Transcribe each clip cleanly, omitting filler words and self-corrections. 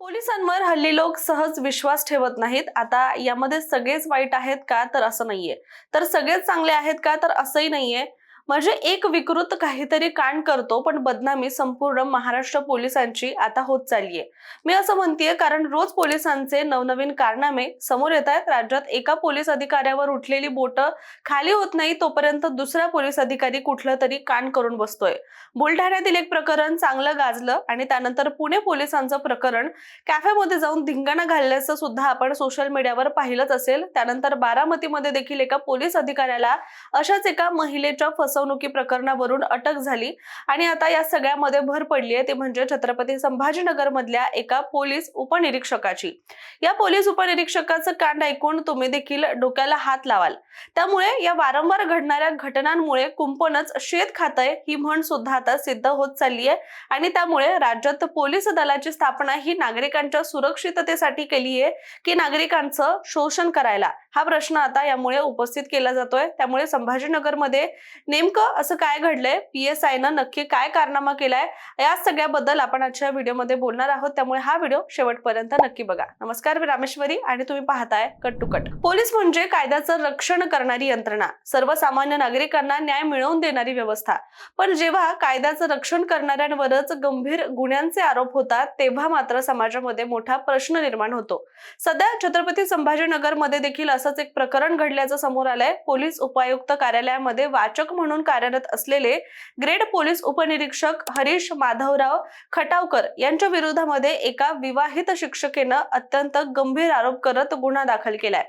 पोलिसांवर हल्ली लोक सहज विश्वास ठेवत नाहीत। आता यामध्ये सगळेच वाईट आहेत का, तर असं नाहीये। तर सगळेच चांगले आहेत का, तर असंही नाहीये। म्हणजे एक विकृत काहीतरी कांड करतो, पण बदनामी संपूर्ण महाराष्ट्र पोलिसांची आता होत चाललीये। मी असं म्हणतेय कारण रोज पोलिसांचे नवनवीन कारनामे समोर येत आहेत। राज्यात एका पोलीस अधिकाऱ्यावर उठलेली बोट खाली होत नाही तोपर्यंत दुसरा पोलीस अधिकारी कुठलं तरी कांड करून बसतोय। बुलढाण्यातील एक प्रकरण चांगलं गाजलं आणि त्यानंतर पुणे पोलिसांचं प्रकरण कॅफेमध्ये जाऊन धिंगाणा घालल्याचं सुद्धा आपण सोशल मीडियावर पाहिलंच असेल। त्यानंतर बारामतीमध्ये देखील एका पोलीस अधिकाऱ्याला अशाच एका महिलेच्या फसवणुकी प्रकरणावरून अटक झाली आणि आता या सगळ्यामध्ये भर पडली आहे, ते म्हणजे छत्रपती संभाजीनगर मधल्या एका पोलीस उपनिरीक्षकाची। या पोलीस उपनिरीक्षकाचं कांड ऐकून तुम्ही देखील डोक्याला हात लावाल। त्यामुळे या वारंवार घडणाऱ्या घटनांमुळे कुंपणच शेत खातंय ही म्हण सुद्धा आता सिद्ध होत चालली आहे आणि त्यामुळे राज्यात पोलीस दलाची स्थापना ही नागरिकांच्या सुरक्षिततेसाठी केली आहे की नागरिकांचं शोषण करायला, हा प्रश्न आता यामुळे उपस्थित केला जातोय। त्यामुळे संभाजीनगरमध्ये नेमकं असं काय घडलंय, पीएसआयनं नक्की काय कारनामा केलाय, या सगळ्याबद्दल आपण आजच्या व्हिडिओमध्ये बोलणार आहोत। त्यामुळे हा व्हिडिओ शेवटपर्यंत नक्की बघा। नमस्कार, मी रामेश्वरी आणि तुम्ही पाहताय कट टू कट। पोलीस म्हणजे कायद्याचं रक्षण करणारी यंत्रणा, सर्वसामान्य नागरिकांना न्याय मिळवून देणारी व्यवस्था। पण जेव्हा कायद्याचं रक्षण करणाऱ्यांवरच गंभीर गुन्ह्यांचे आरोप होतात, तेव्हा मात्र समाजामध्ये मोठा प्रश्न निर्माण होतो। सध्या छत्रपती संभाजीनगर मध्ये देखील असंच एक प्रकरण घडल्याचं समोर आलंय। पोलीस उपायुक्त कार्यालयामध्ये वाचक म्हणून कार्यरत असलेले ग्रेड पोलीस उपनिरीक्षक हरीश माधवराव खटावकर यांच्या विरोधामध्ये एका विवाहित शिक्षकेनं अत्यंत गंभीर आरोप करत गुन्हा दाखल केलाय।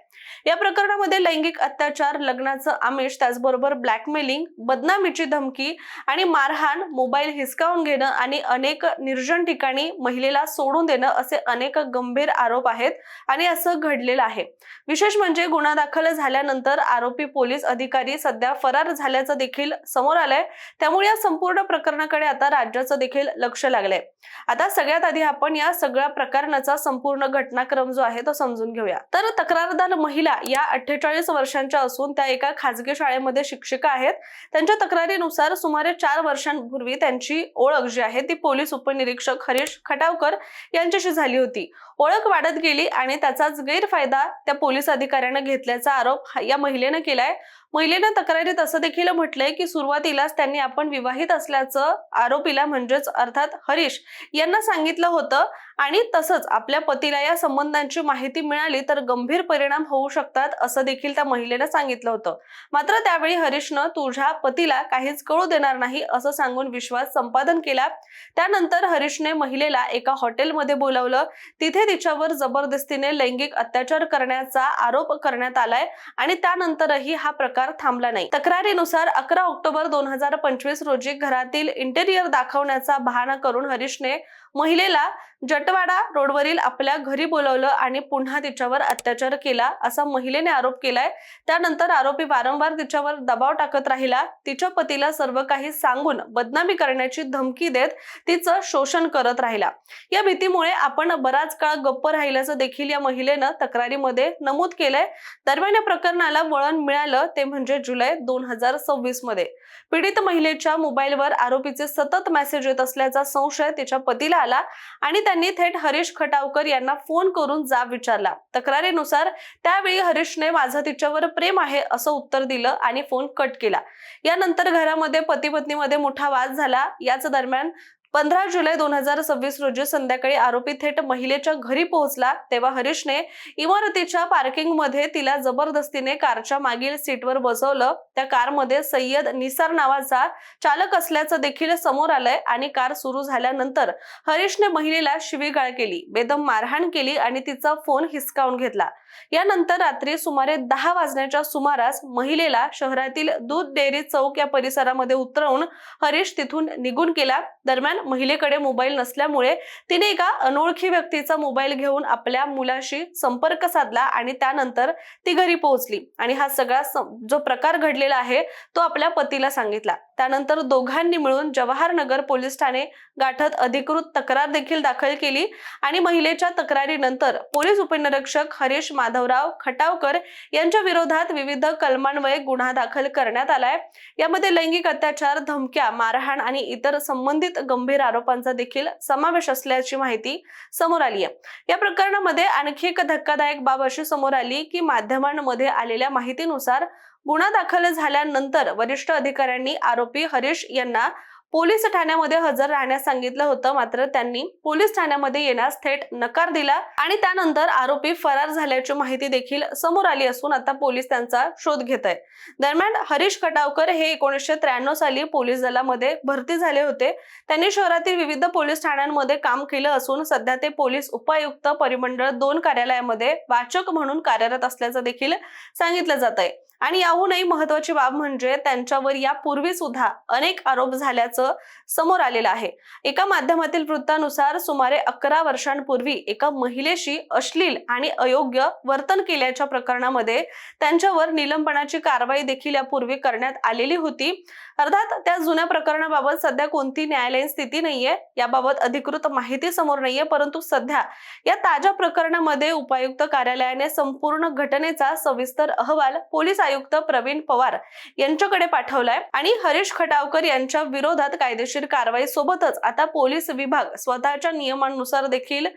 या प्रकरणामध्ये लैंगिक अत्याचार, लग्नाचं आमिष, त्याचबरोबर ब्लॅकमेलिंग, बदनामीची धमकी आणि मारहाण, मोबाईल हिसकावून घेणं आणि अनेक निर्जन ठिकाणी महिलेला सोडून देणं असे अनेक गंभीर आरोप आहेत आणि असं घडलेलं आहे। विशेष म्हणजे गुन्हा दाखल झाल्यानंतर आरोपी पोलीस अधिकारी सध्या फरार झाल्याचं देखील समोर आलंय। त्यामुळे या संपूर्ण प्रकरणाकडे आता राज्याचं देखील लक्ष लागलंय। आता सगळ्यात आधी आपण या सगळ्या प्रकरणाचा संपूर्ण घटनाक्रम जो आहे तो समजून घेऊया। तर तक्रारदार महिला या 48 वर्षांच्या असून त्या एका खासगी शाळेमध्ये शिक्षिका आहेत। त्यांच्या तक्रारीनुसार सुमारे 4 वर्षांपूर्वी त्यांची ओळख जी आहे ती पोलीस उपनिरीक्षक हरीश खटावकर यांच्याशी झाली होती। ओळख वाढत गेली आणि त्याचाच गैरफायदा त्या पोलीस अधिकाऱ्याने घेतल्याचा आरोप या महिलेने केलाय। महिलेने तक्रारीत असं देखील म्हटलंय की सुरुवातीलाच त्यांनी आपण विवाहित असल्याचं आरोपीला म्हणजेच अर्थात हरीश यांना सांगितलं होतं आणि तसंच आपल्या पतीला या संबंधांची माहिती मिळाली तर गंभीर परिणाम होऊ शकतात असं देखील त्या महिलेने सांगितलं होतं। मात्र त्यावेळी हरीशनं तुझ्या पतीला काहीच कळू देणार नाही असं सांगून विश्वास संपादन केला। त्यानंतर हरीशने महिलेला एका हॉटेलमध्ये बोलावलं, तिथे तिच्यावर जबरदस्तीने लैंगिक अत्याचार करण्याचा आरोप करण्यात आलाय आणि त्यानंतरही हा प्रकार थांबला नाही। तक्रारीनुसार 11 ऑक्टोबर 2025 रोजी घरातील इंटेरियर दाखवण्याचा बहाणा करून हरीशने महिलेला जटवाडा रोडवरील आपल्या घरी बोलावलं आणि पुन्हा तिच्यावर अत्याचार केला असा महिलेने आरोप केलाय। त्यानंतर आरोपी वारंवार तिच्यावर दबाव टाकत राहिला, तिच्या पतीला सर्व काही सांगून बदनामी करण्याची धमकी देत तिचं शोषण करत राहिला। या भीतीमुळे आपण बराच काळ गप्प राहिल्याचं देखील या महिलेनं तक्रारीमध्ये नमूद केलंय। दरम्यान या प्रकरणाला वळण मिळालं ते म्हणजे जुलै 2026 मध्ये पीडित महिलेच्या मोबाईलवर आरोपीचे सतत मेसेज येत असल्याचा संशय तिच्या पतीला आला आणि त्यांनी थेट हरीश खटावकर यांना फोन करून जाब विचारला। तक्रारीनुसार त्यावेळी हरीशने माझं तिच्यावर प्रेम आहे असं उत्तर दिलं आणि फोन कट केला। यानंतर घरामध्ये पती पत्नीमध्ये मोठा वाद झाला। याच दरम्यान 15 जुलै 2026 रोजी संध्याकाळी आरोपी थेट महिलेच्या घरी पोहोचला। तेव्हा हरीशने इमारतीच्या पार्किंग मध्ये तिला जबरदस्तीने कारच्या मागील सीटवर बसवलं। त्या कारमध्ये सय्यद निसार नावाचा चालक असल्याचं देखील समोर आलंय आणि कार सुरू झाल्यानंतर हरीशने महिलेला शिवीगाळ केली, बेदम मारहाण केली आणि तिचा फोन हिसकावून घेतला। यानंतर रात्री सुमारे 10 वाजण्याच्या सुमारास महिलेला शहरातील दूध डेअरी चौक या परिसरामध्ये उतरवून हरीश तिथून निघून गेला। दरम्यान महिलेकडे मोबाईल नसल्यामुळे तिने एका अनोळखी व्यक्तीचा मोबाईल घेऊन आपल्या मुलाशी संपर्क साधला आणि त्यानंतर ती घरी पोहोचली आणि हा सगळा जो प्रकार घडलेला आहे तो आपल्या पतीला सांगितला। त्यानंतर दोघांनी मिळून जवाहरनगर पोलीस ठाणे गाठत अधिकृत तक्रार देखील दाखल केली आणि महिलेच्या तक्रारीनंतर पोलीस उपनिरीक्षक हरीश माधवराव खटावकर यांच्या विरोधात विविध कलमान्वये गुन्हा दाखल करण्यात आलाय। यामध्ये लैंगिक अत्याचार, धमक्या, मारहाण आणि इतर संबंधित गंभीर आरोपांचा देखील समावेश असल्याची माहिती समोर आली आहे। या प्रकरणामध्ये आणखी एक धक्कादायक बाब अशी समोर आली की माध्यमांमध्ये आलेल्या माहितीनुसार गुन्हा दाखल झाल्यानंतर वरिष्ठ अधिकाऱ्यांनी आरोपी हरीश यांना पोलीस ठाण्यामध्ये हजर राहण्यास सांगितलं होतं, मात्र त्यांनी पोलीस ठाण्यामध्ये येण्यास थेट नकार दिला आणि त्यानंतर आरोपी फरार झाल्याची माहिती देखील समोर आली असून आता पोलीस त्यांचा शोध घेत आहेत। दरम्यान हरीश खटावकर हे 1993 साली पोलीस दलामध्ये भरती झाले होते। त्यांनी शहरातील विविध पोलीस ठाण्यांमध्ये काम केलं असून सध्या ते पोलीस उपायुक्त परिमंडळ 2 कार्यालयामध्ये वाचक म्हणून कार्यरत असल्याचं देखील सांगितलं जात आहे। आणि याहूनही महत्त्वाची बाब म्हणजे त्यांच्यावर यापूर्वी सुद्धा अनेक आरोप झाल्याचं समोर आलेलं आहे। एका माध्यमातील वृत्तानुसार सुमारे 11 वर्षांपूर्वी एका महिलेशी अश्लील आणि अयोग्य वर्तन केल्याच्या प्रकरणामध्ये त्यांच्यावर निलंबनाची कारवाई देखील यापूर्वी करण्यात आलेली होती। अर्थात त्या जुन्या प्रकरणाबाबत सध्या कोणती न्यायालयीन स्थिती नाहीये, याबाबत अधिकृत माहिती समोर नाहीये, परंतु सध्या या ताज्या प्रकरणामध्ये उपायुक्त कार्यालयाने संपूर्ण घटनेचा सविस्तर अहवाल पोलीस आयुक्त प्रवीण पवार यांच्याकडे पाठवलाय आणि हरीश खटावकर यांच्या विरोधात कायदेशीर कारवाई सोबतच आता पोलीस विभाग स्वतःच्या नियमांनुसार देखील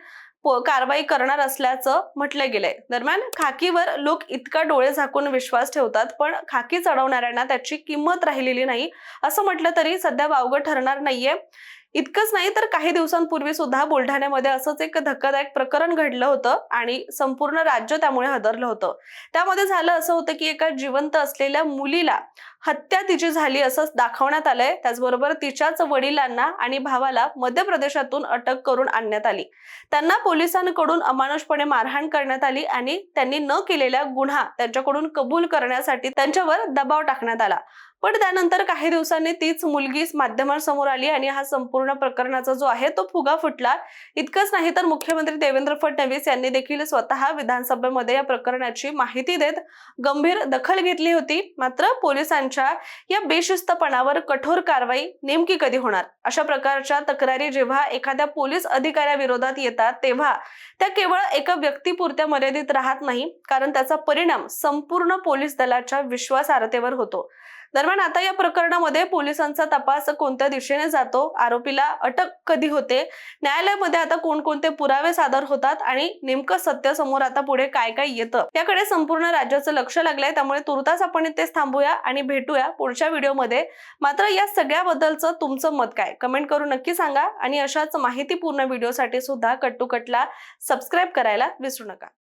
कारवाई करणार असल्याचं म्हटलं गेलंय। दरम्यान खाकीवर लोक इतका डोळे झाकून विश्वास ठेवतात, पण खाकी चढवणाऱ्यांना त्याची किंमत राहिलेली नाही असं म्हटलं तरी सध्या वावगं ठरणार नाहीये। इतकंच नाही तर काही दिवसांपूर्वी सुद्धा बुलढाण्यामध्ये असंच एक धक्कादायक प्रकरण घडलं होतं आणि संपूर्ण राज्य त्यामुळे हादरलं होतं। त्यामध्ये झालं असं होतं की एका जिवंत असलेल्या मुलीला हत्या तिची झाली असं दाखवण्यात आलंय। त्याचबरोबर तिच्याच वडिलांना आणि भावाला मध्य प्रदेशातून अटक करून आणण्यात आली। त्यांना पोलिसांकडून अमानुषपणे मारहाण करण्यात आली आणि त्यांनी न केलेला गुन्हा त्यांच्याकडून कबूल करण्यासाठी त्यांच्यावर दबाव टाकण्यात आला। पण त्यानंतर काही दिवसांनी तीच मुलगी माध्यमांसमोर आली आणि हा संपूर्ण प्रकरणाचा जो आहे तो फुगा फुटला। इतकंच नाही तर मुख्यमंत्री देवेंद्र फडणवीस यांनी देखील स्वतः विधानसभेमध्ये या प्रकरणाची माहिती देत गंभीर दखल घेतली होती। मात्र पोलिसांच्या या बेशिस्तपणावर कठोर कारवाई नेमकी कधी होणार? अशा प्रकारच्या तक्रारी जेव्हा एखाद्या पोलीस अधिकाऱ्याविरोधात येतात तेव्हा त्या केवळ एका व्यक्तीपुरत्या मर्यादित राहत नाही, कारण त्याचा परिणाम संपूर्ण पोलीस दलाच्या विश्वासार्हतेवर होतो। दरम्यान आता या प्रकरणामध्ये पोलिसांचा तपास कोणत्या दिशेने जातो, आरोपीला अटक कधी होते, न्यायालयामध्ये आता कोणकोणते पुरावे सादर होतात आणि नेमकं सत्य समोर आता पुढे काय काय येतं, याकडे संपूर्ण राज्याचं लक्ष लागलंय। त्यामुळे तुर्तास आपण इथेच थांबूया आणि भेटूया पुढच्या व्हिडिओमध्ये। मात्र या सगळ्याबद्दलचं तुमचं मत काय, कमेंट करून नक्की सांगा आणि अशाच माहितीपूर्ण व्हिडिओसाठी सुद्धा कट टू कटला सबस्क्राईब करायला विसरू नका।